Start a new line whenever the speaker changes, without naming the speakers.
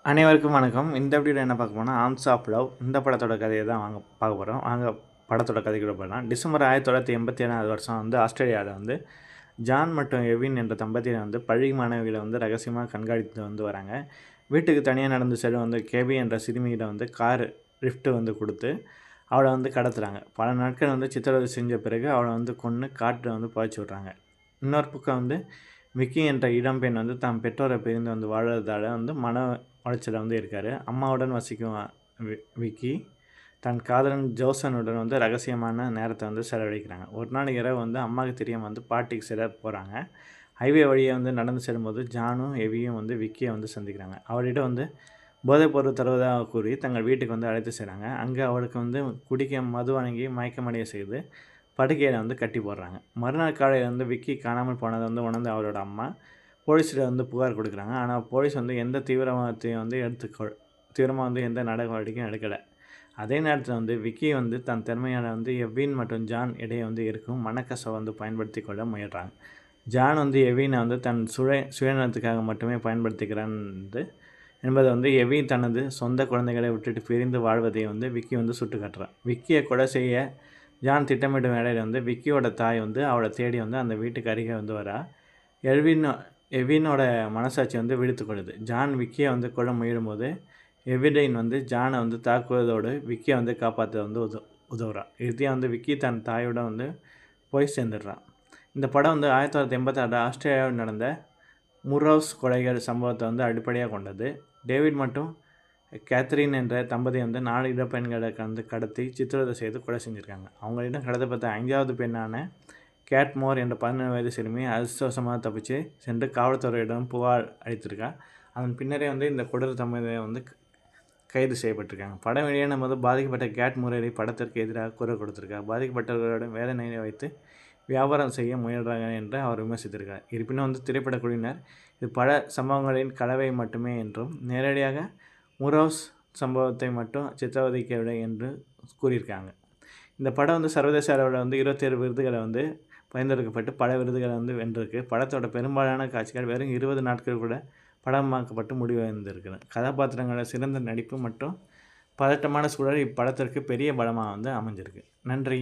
அனைவருக்கும் வணக்கம். இந்த வீடியோவில் என்ன பார்க்க போனால் ஆர்ம்ஸ் ஆஃப் லவ் இந்த படத்தோட கதையை தான் பார்க்க போகிறோம். படத்தோட கதைக்குள்ள போகலாம். டிசம்பர் 1987 வருஷம் ஆஸ்திரேலியாவில் ஜான் மற்றும் எவின் என்ற தம்பதியை பள்ளி மாணவிகளை ரகசியமாக கண்காணித்து வராங்க. வீட்டுக்கு தனியாக நடந்து செல்லும் கேபி என்ற சிறுமியிட கார் லிஃப்ட் கொடுத்து அவளை கடத்துகிறாங்க. பல நாட்கள் சித்திரவதை செஞ்ச பிறகு அவளை கொன்று காற்று புதைச்சி விட்றாங்க. இன்னொரு பக்கம் விக்கி என்ற இளம்பெண் தாம் பெற்றோரை பிரிந்து வாழ்வதால் மன உளைச்சலில் இருக்கார். அம்மாவுடன் வசிக்கும் விக்கி தன் காதலன் ஜோசனுடன் ரகசியமான நேரத்தை செலவழிக்கிறாங்க. ஒரு நாள் இரவு அம்மாவுக்கு தெரியாமல் பாட்டிக்கு செல்ல போகிறாங்க. ஹைவே வழியை நடந்து செல்லும்போது ஜானும் எவியும் விக்கியை சந்திக்கிறாங்க. அவளிடம் போதைப்பொருள் தருவதாக கூறி தங்கள் வீட்டுக்கு அழைத்து செய்கிறாங்க. அங்கே அவளுக்கு குடிக்க மது வழங்கி மயக்கமடைய செய்து படுக்கையில் கட்டி போடுறாங்க. மறுநாள் காலையில் விக்கி காணாமல் போனதை உணர்ந்து அவளோட அம்மா போலீஸில் புகார் கொடுக்குறாங்க. ஆனால் போலீஸ் எந்த தீவிரவாதத்தையும் தீவிரமாக எந்த நடவடிக்கையும் எடுக்கலை. அதே நேரத்தில் விக்கி தன் திறமையான எவின் மற்றும் ஜான் இடையே இருக்கும் மனக்கசவை பயன்படுத்தி கொள்ள முயல்றாங்க. ஜான் எவினை தன் சுயநலத்துக்காக மட்டுமே பயன்படுத்திக்கிறான் என்பதை எவின் தனது சொந்த குழந்தைகளை விட்டுட்டு பிரிந்து வாழ்வதை விக்கி சுட்டு காட்டுறான். விக்கியை கொலை செய்ய ஜான் திட்டமிடும் வேலையில் விக்கியோட தாய் அவளை தேடி அந்த வீட்டுக்கு அருகே வரா. எவினோட மனசாட்சி விழித்து கொள்ளுது. ஜான் விக்கியை கொள்ள முயலும்போது எவிடைன் ஜானை தாக்குவதோடு விக்கியை காப்பாற்ற உதவுறான். இறுதியாக விக்கி தன் தாயோட போய் சேர்ந்துடுறான். இந்த படம் 1986 ஆஸ்திரேலியாவில் நடந்த முர்ரவுஸ் கொலைகள் சம்பவத்தை அடிப்படையாக கொண்டது. டேவிட் மற்றும் கேத்ரின் என்ற தம்பதி 4 இளப்பெண்களை கடத்தி சித்திரவதை செய்து கொலை செஞ்சுருக்காங்க. அவங்களிடம் கடத்தப்பட்ட 5வது பெண்ணான கேட் மோர் என்ற 17 வயது சிறுமி அதிர்ஷ்டவசமாக தப்பிச்சு சென்று காவல்துறையிடம் புகார் அளித்திருக்கா. அதன் பின்னரே இந்த கொடூர தம்பதியை கைது செய்யப்பட்டிருக்காங்க. படம் வெளியான போது பாதிக்கப்பட்ட கேட் முறையை படத்திற்கு எதிராக குரல் கொடுத்திருக்கார். பாதிக்கப்பட்டவர்களிடம் வேதனையை வைத்து வியாபாரம் செய்ய முயல்றாங்க என்று அவர் விமர்சித்திருக்கார். இருப்பினும் திரைப்பட குழுவினர் இது பல சம்பவங்களின் கலவை மட்டுமே என்றும் நேரடியாக முர்ரவுஸ் சம்பவத்தை மட்டும் சித்திரவதைக்கவில்லை என்று கூறியிருக்காங்க. இந்த படம் சர்வதேச அளவில் 27 விருதுகளை பரிந்துரைக்கப்பட்டு பல விருதுகளை வென்றிருக்கு. படத்தோட பெரும்பாலான காட்சிகள் வெறும் 20 நாட்கள் கூட படமாக்கப்பட்டு முடிவடைந்திருக்கு. கதாபாத்திரங்களோட சிறந்த நடிப்பு மற்றும் பதட்டமான சூழல் இப்படத்திற்கு பெரிய பலமாக அமைஞ்சிருக்கு. நன்றி.